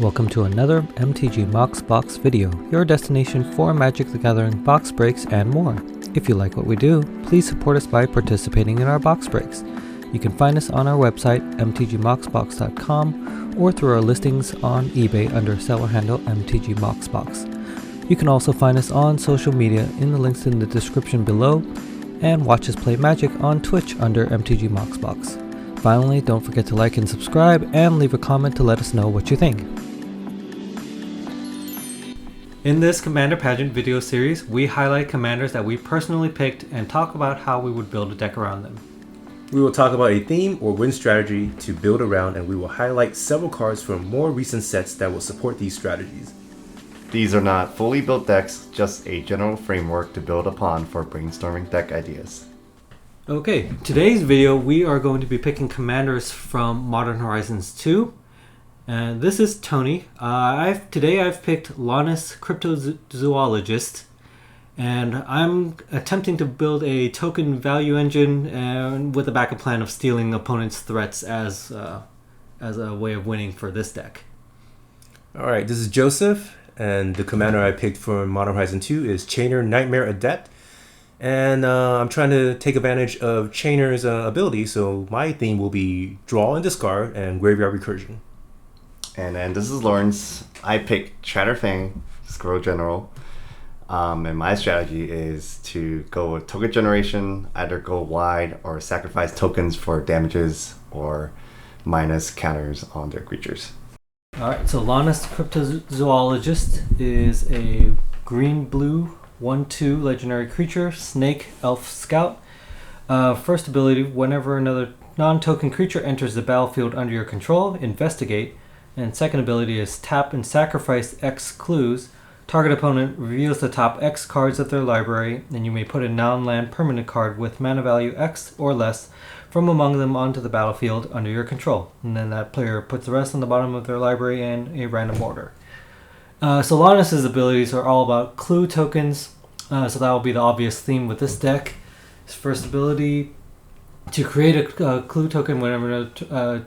Welcome to another MTGMoxBox video, your destination for Magic the Gathering box breaks and more. If you like what we do, please support us by participating in our box breaks. You can find us on our website, MTGMoxBox.com, or through our listings on eBay under seller handle MTGMoxBox. You can also find us on social media in the links in the description below, and watch us play Magic on Twitch under MTGMoxBox. Finally, don't forget to like and subscribe, and leave a comment to let us know what you think. In this Commander Pageant video series, we highlight commanders that we personally picked and talk about how we would build a deck around them. We will talk about a theme or win strategy to build around, and we will highlight several cards from more recent sets that will support these strategies. These are not fully built decks, just a general framework to build upon for brainstorming deck ideas. Okay, today's video we are going to be picking commanders from Modern Horizons 2. And this is Tony. Today I've picked Lonis, Cryptozoologist. And I'm attempting to build a token value engine and with a backup plan of stealing opponents' threats as a way of winning for this deck. Alright, this is Joseph, and the commander I picked for Modern Horizon 2 is Chainer Nightmare Adept. And I'm trying to take advantage of Chainer's ability, so my theme will be Draw and Discard and Graveyard Recursion. And then this is Lawrence. I picked Chatterfang, Squirrel General. And my strategy is to go with token generation, either go wide or sacrifice tokens for damages or minus counters on their creatures. Alright, so Lonis Cryptozoologist is a green-blue 1/2 legendary creature, Snake Elf Scout. First ability, whenever another non-token creature enters the battlefield under your control, investigate. And second ability is tap and sacrifice X clues. Target opponent reveals the top X cards of their library, and you may put a non-land permanent card with mana value X or less from among them onto the battlefield under your control. And then that player puts the rest on the bottom of their library in a random order. So Lonis' abilities are all about clue tokens, so that will be the obvious theme with this deck. His first ability, to create a clue token whenever a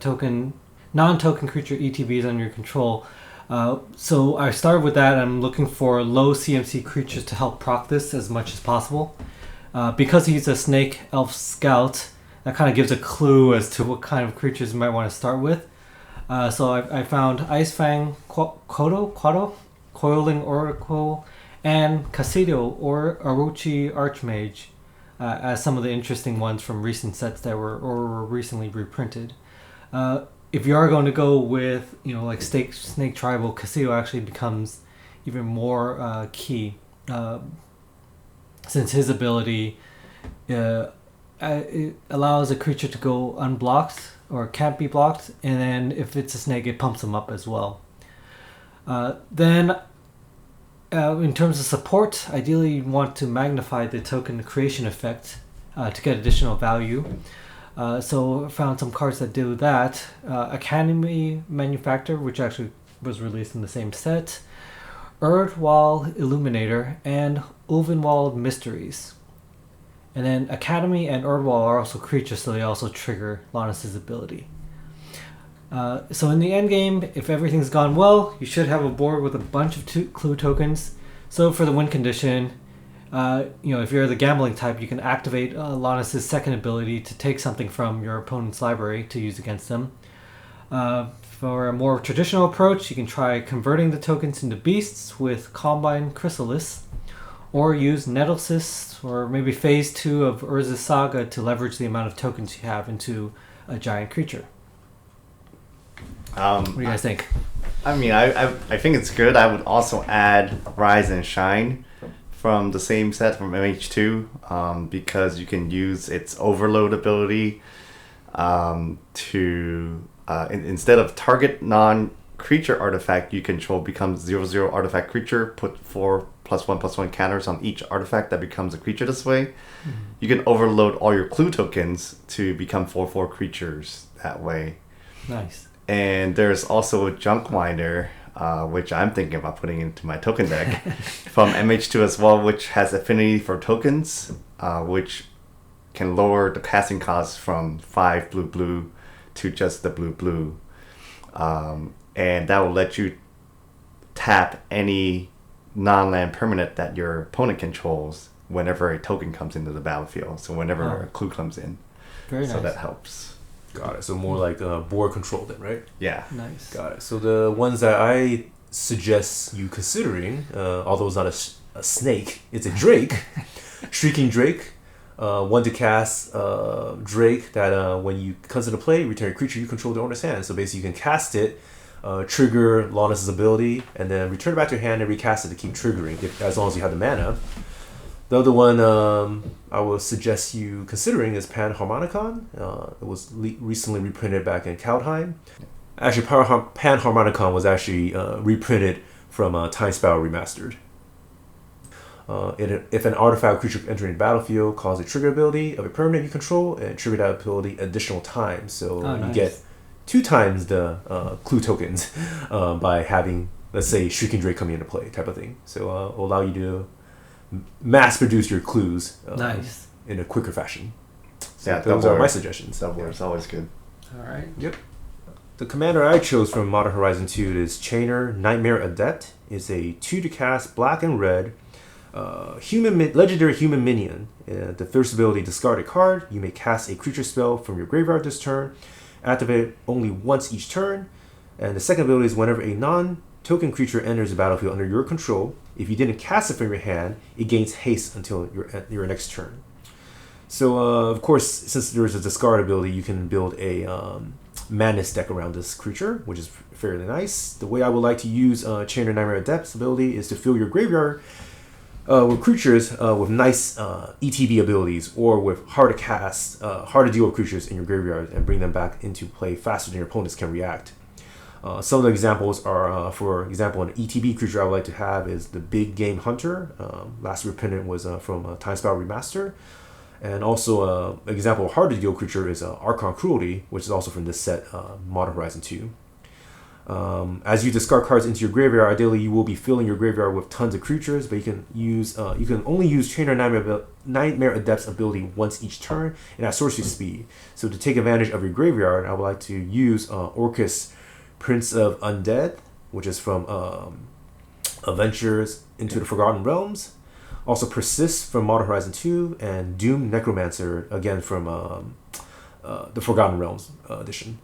non-token creature ETB is under your control. So I started with that. I'm looking for low CMC creatures to help proc this as much as possible. Because he's a Snake Elf Scout, that kind of gives a clue as to what kind of creatures you might want to start with. So I found Icefang, Quado, Coiling Oracle, and Casidio or Orochi Archmage as some of the interesting ones from recent sets that were recently reprinted. If you are going to go with, like Snake Tribal, Casidio actually becomes even more key, since his ability it allows a creature to go unblocked or can't be blocked, and then if it's a snake, it pumps them up as well. Then, in terms of support, ideally you want to magnify the token creation effect to get additional value. So I found some cards that do that. Academy Manufactor, which actually was released in the same set, Erdwall Illuminator, and Ulvenwald Mysteries. And then Academy and Erdwall are also creatures, so they also trigger Lonis' ability. So in the end game, if everything's gone well, you should have a board with a bunch of clue tokens. So for the win condition, if you're the gambling type, you can activate Lonis' second ability to take something from your opponent's library to use against them. For a more traditional approach, you can try converting the tokens into beasts with Combine Chrysalis, or use Nettlecyst, or maybe Phase 2 of Urza's Saga to leverage the amount of tokens you have into a giant creature. What do you guys think? I mean, I think it's good. I would also add Rise and Shine from the same set from MH2, because you can use its overload ability to instead of target non-creature artifact you control becomes 0/0 artifact creature, put 4 +1/+1 counters on each artifact that becomes a creature this way. Mm-hmm. You can overload all your clue tokens to become 4/4 creatures that way. Nice. And there's also a Junk Minder, which I'm thinking about putting into my token deck from MH2 as well, which has affinity for tokens, which can lower the casting cost from 5 blue to just the blue. And that will let you tap any non-land permanent that your opponent controls whenever a token comes into the battlefield. So whenever a clue comes in. Very nice. So that helps. Got it. So more like board control then, right? Yeah. Nice. Got it. So the ones that I suggest you considering, although it's not a snake, it's a drake, Shrieking Drake. One to cast Drake that when you comes into play, return a creature you control to owner's hand. So basically you can cast it, trigger Lonis' ability, and then return it back to your hand and recast it to keep triggering, as long as you have the mana. The other one I will suggest you considering is Panharmonicon. It was recently reprinted back in Kaldheim. Actually, Panharmonicon was actually reprinted from Time Spiral Remastered. If an artifact creature entering the battlefield calls a trigger ability of a permanent you control, and trigger that ability additional times. So nice. You get 2 times the clue tokens by having, let's say, Shrieking Drake coming into play type of thing. So it will allow you to mass produce your clues nice. in a quicker fashion. So Yeah, those are my suggestions. Double is always good. All right. Yep. The commander I chose from Modern Horizon 2 is Chainer Nightmare Adept. It's a 2 to cast black and red legendary human minion. The first ability, discard a card. You may cast a creature spell from your graveyard this turn. Activate it only once each turn. And the second ability is whenever a non-token creature enters the battlefield under your control, if you didn't cast it from your hand, it gains haste until your next turn. So, of course, since there's a discard ability, you can build a madness deck around this creature, which is fairly nice. The way I would like to use Chainer Nightmare Adept's ability is to fill your graveyard with creatures with nice ETB abilities, or with hard to cast, hard to deal with creatures in your graveyard, and bring them back into play faster than your opponents can react. Some of the examples are, for example, an ETB creature I would like to have is the Big Game Hunter. Last reprinted was from Time Spiral Remaster. And also an example of hard to deal creature is Archon Cruelty, which is also from this set, Modern Horizon 2. As you discard cards into your graveyard, ideally you will be filling your graveyard with tons of creatures, but you can only use Chainer Nightmare Adept's ability once each turn, and at sorcery speed. So to take advantage of your graveyard, I would like to use Orcus, Prince of Undead, which is from Adventures into the Forgotten Realms. Also Persist from Modern Horizon 2, and Doom Necromancer, again from the Forgotten Realms edition.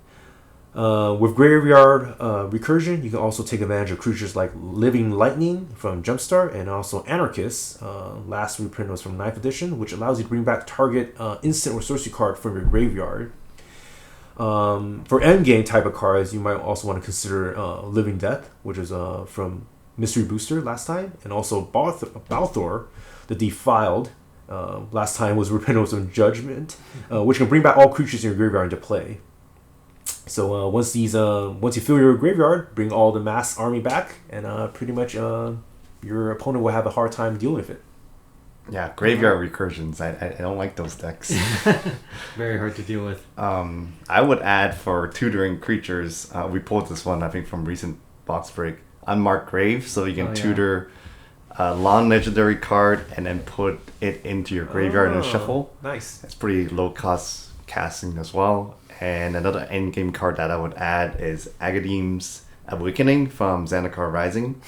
With Graveyard Recursion, you can also take advantage of creatures like Living Lightning from Jumpstart, and also Anarchist. Last reprint was from 9th edition, which allows you to bring back target instant or sorcery card from your graveyard. For endgame type of cards, you might also want to consider Living Death, which is from Mystery Booster last time, and also Balthor, the Defiled. Last time was reprinted with some Judgment, which can bring back all creatures in your graveyard into play. So once you fill your graveyard, bring all the mass army back, and pretty much your opponent will have a hard time dealing with it. Yeah, graveyard recursions. I don't like those decks. Very hard to deal with. I would add for tutoring creatures. We pulled this one, I think, from recent box break. Unmarked Grave, so you can tutor a non-legendary card and then put it into your graveyard in a shuffle. Nice. It's pretty low cost casting as well. And another endgame card that I would add is Agadeem's Awakening from Zendikar Rising.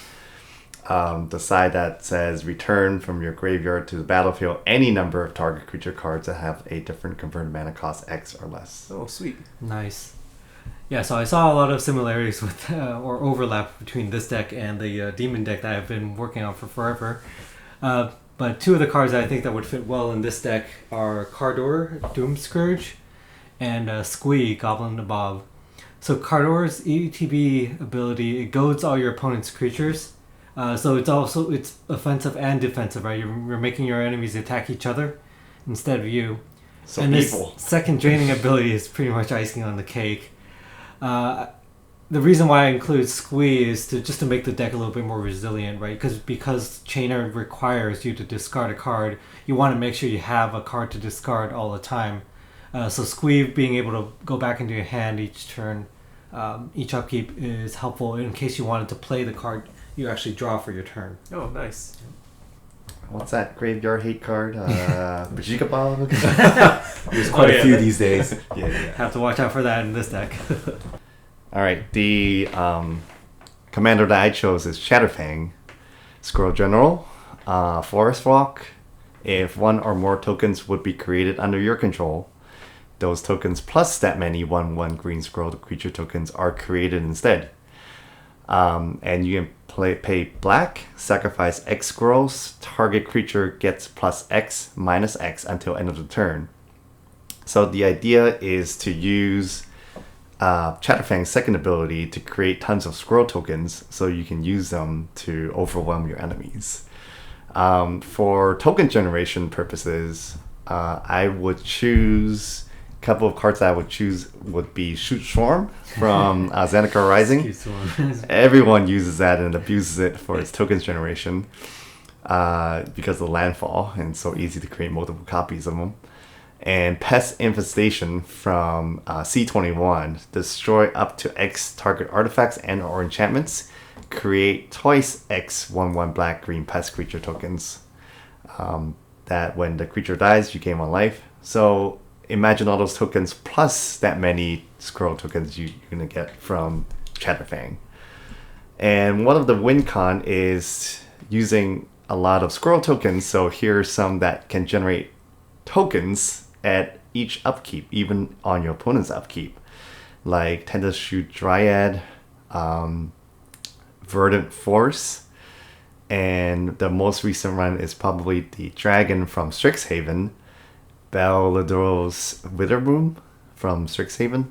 The side that says return from your graveyard to the battlefield any number of target creature cards that have a different converted mana cost X or less. Oh, sweet. Nice. Yeah, so I saw a lot of similarities with or overlap between this deck and the demon deck that I've been working on for forever. But two of the cards I think that would fit well in this deck are Cardor, Doomscourge, and Squee, Goblin Nabob. So Cardor's ETB ability, it goads all your opponent's creatures. So it's offensive and defensive, right? You're making your enemies attack each other instead of you. So and evil. This second draining ability is pretty much icing on the cake. The reason why I include Squee is to make the deck a little bit more resilient, right? Because Chainer requires you to discard a card, you want to make sure you have a card to discard all the time. So Squee being able to go back into your hand each turn, each upkeep is helpful in case you wanted to play the card you actually draw for your turn. Oh, nice. What's that graveyard hate card? Bajikabal? There's quite a few these days. Yeah. Have to watch out for that in this deck. All right. The commander that I chose is Chatterfang, Squirrel General, Forest Walk. If one or more tokens would be created under your control, those tokens plus that many 1/1 green squirrel creature tokens are created instead. And you can pay black, sacrifice X squirrels, target creature gets plus X minus X until end of the turn. So the idea is to use Chatterfang's second ability to create tons of squirrel tokens so you can use them to overwhelm your enemies. For token generation purposes, I would choose a couple of cards that I would choose would be Shoot Swarm from Zendikar Rising. Everyone uses that and abuses it for its tokens generation because of the landfall, and it's so easy to create multiple copies of them. And Pest Infestation from C21. Destroy up to X target artifacts and or enchantments. Create twice X 1/1 black green pest creature tokens. That when the creature dies, you gain 1 life. So imagine all those tokens plus that many squirrel tokens you're going to get from Chatterfang. And one of the win con is using a lot of squirrel tokens. So here's some that can generate tokens at each upkeep, even on your opponent's upkeep, like Tender Shoot Dryad, Verdant Force, and the most recent run is probably the dragon from Strixhaven, Ballador's Witherbloom from Strixhaven.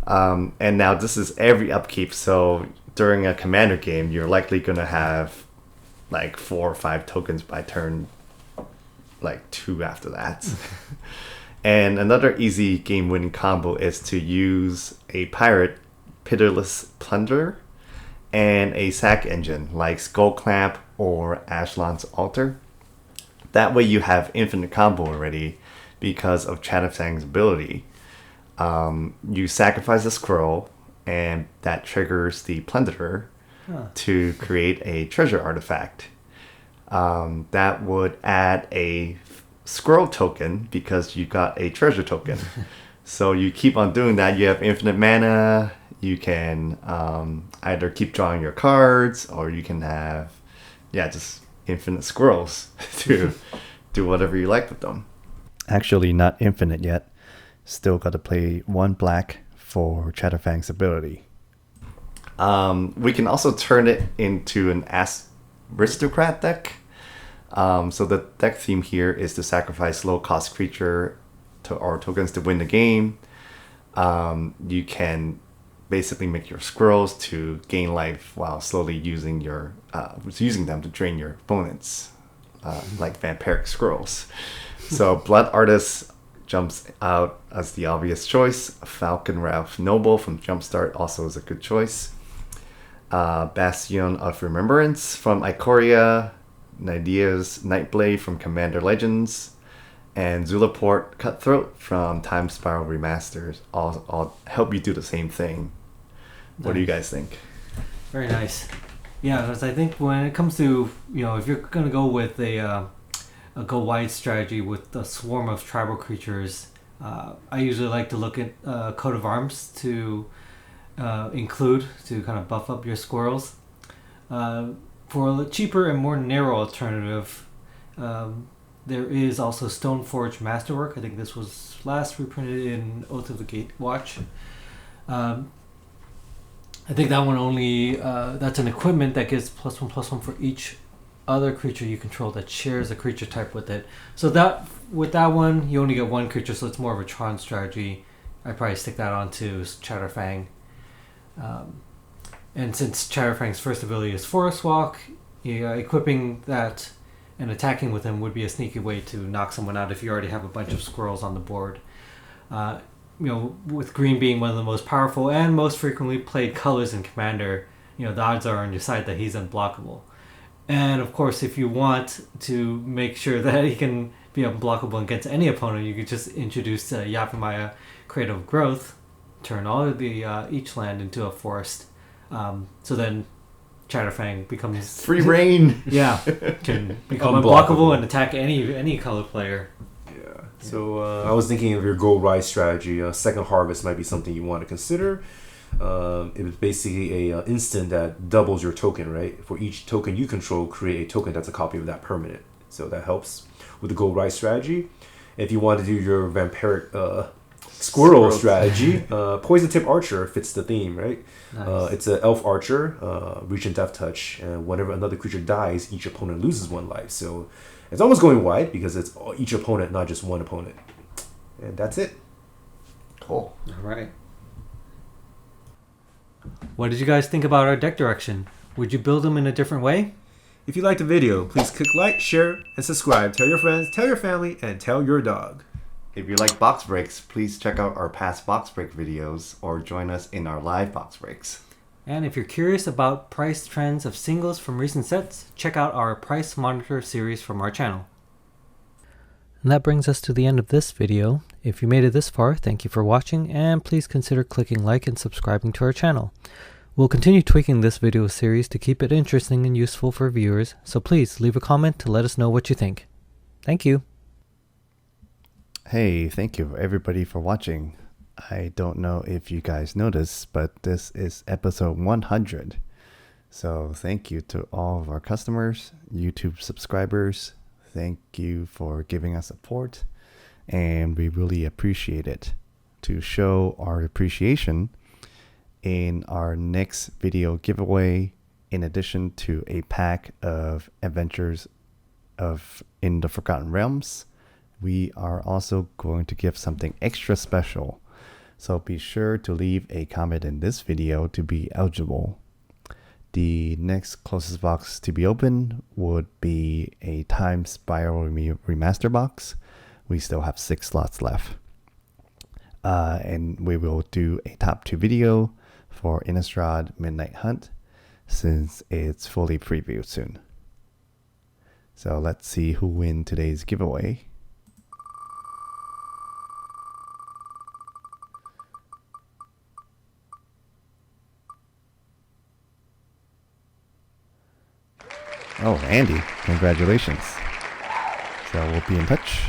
And now this is every upkeep, so during a commander game, you're likely going to have like 4 or 5 tokens by turn, like 2 after that. And another easy game-winning combo is to use a pirate, Pitiless Plunderer, and a sack engine like Skull Clamp or Ashlon's Altar. That way you have infinite combo already because of Chatterfang's ability. You sacrifice a squirrel, and that triggers the Plunderer to create a treasure artifact. That would add a squirrel token because you got a treasure token. So you keep on doing that. You have infinite mana. You can either keep drawing your cards, or you can have just infinite squirrels to do whatever you like with them. Actually, not infinite yet. Still got to play 1 black for Chatterfang's ability. We can also turn it into an aristocrat deck. So the deck theme here is to sacrifice low-cost creature or tokens to win the game. You can basically make your squirrels to gain life while slowly using them to drain your opponents, like vampiric squirrels. So Blood Artist jumps out as the obvious choice. Falcon Ralph Noble from Jumpstart also is a good choice. Bastion of Remembrance from Ikoria. Nydia's Nightblade from Commander Legends, and Zulaport Cutthroat from Time Spiral Remasters all help you do the same thing. What do you guys think? Very nice. Yeah, because I think when it comes to, if you're going to go with a go wide strategy with a swarm of tribal creatures, I usually like to look at Coat of Arms to include to kind of buff up your squirrels. For a cheaper and more narrow alternative, there is also Stoneforge Masterwork. I think this was last reprinted in Oath of the Gatewatch. I think that one only, that's an equipment that gives +1/+1 for each other creature you control that shares a creature type with it. So that with that one, you only get 1 creature, so it's more of a Tron strategy. I'd probably stick that on to Chatterfang. And since Chatterfang's first ability is Forest Walk, equipping that and attacking with him would be a sneaky way to knock someone out if you already have a bunch of squirrels on the board. With green being one of the most powerful and most frequently played colors in Commander, the odds are on your side that he's unblockable. And of course, if you want to make sure that he can be unblockable against any opponent, you could just introduce Yapamaya, Creative Growth, turn all of the each land into a forest. So then Chatterfang becomes free reign. Yeah, can become unblockable and attack any color player. Yeah. So I was thinking of your gold rise strategy. Second Harvest might be something you want to consider. It was basically a instant that doubles your token, right? For each token you control, create a token that's a copy of that permanent. So that helps with the gold rise strategy. If you want to do your vampiric squirrel strategy, poison tip archer fits the theme, right? Nice. It's an elf archer, reach and death touch, and whenever another creature dies, each opponent loses 1 life. So it's almost going wide because it's each opponent, not just one opponent. And that's it. Cool. All right. What did you guys think about our deck direction? Would you build them in a different way? If you liked the video, please click like, share, and subscribe. Tell your friends, tell your family, and tell your dog. If you like box breaks, please check out our past box break videos or join us in our live box breaks. And if you're curious about price trends of singles from recent sets, check out our Price Monitor series from our channel. And that brings us to the end of this video. If you made it this far, thank you for watching, and please consider clicking like and subscribing to our channel. We'll continue tweaking this video series to keep it interesting and useful for viewers, so please leave a comment to let us know what you think. Thank you. Hey, thank you everybody for watching. I don't know if you guys noticed, but this is episode 100. So thank you to all of our customers, YouTube subscribers. Thank you for giving us support, and we really appreciate it. To show our appreciation, in our next video giveaway, in addition to a pack of Adventures of in the Forgotten Realms, we are also going to give something extra special. So be sure to leave a comment in this video to be eligible. The next closest box to be opened would be a Time Spiral Remaster box. We still have 6 slots left. And we will do a top 2 video for Innistrad Midnight Hunt, since it's fully previewed soon. So let's see who wins today's giveaway. Oh, Andy, congratulations. So we'll be in touch.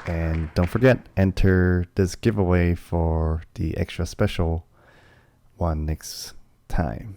And don't forget, enter this giveaway for the extra special one next time.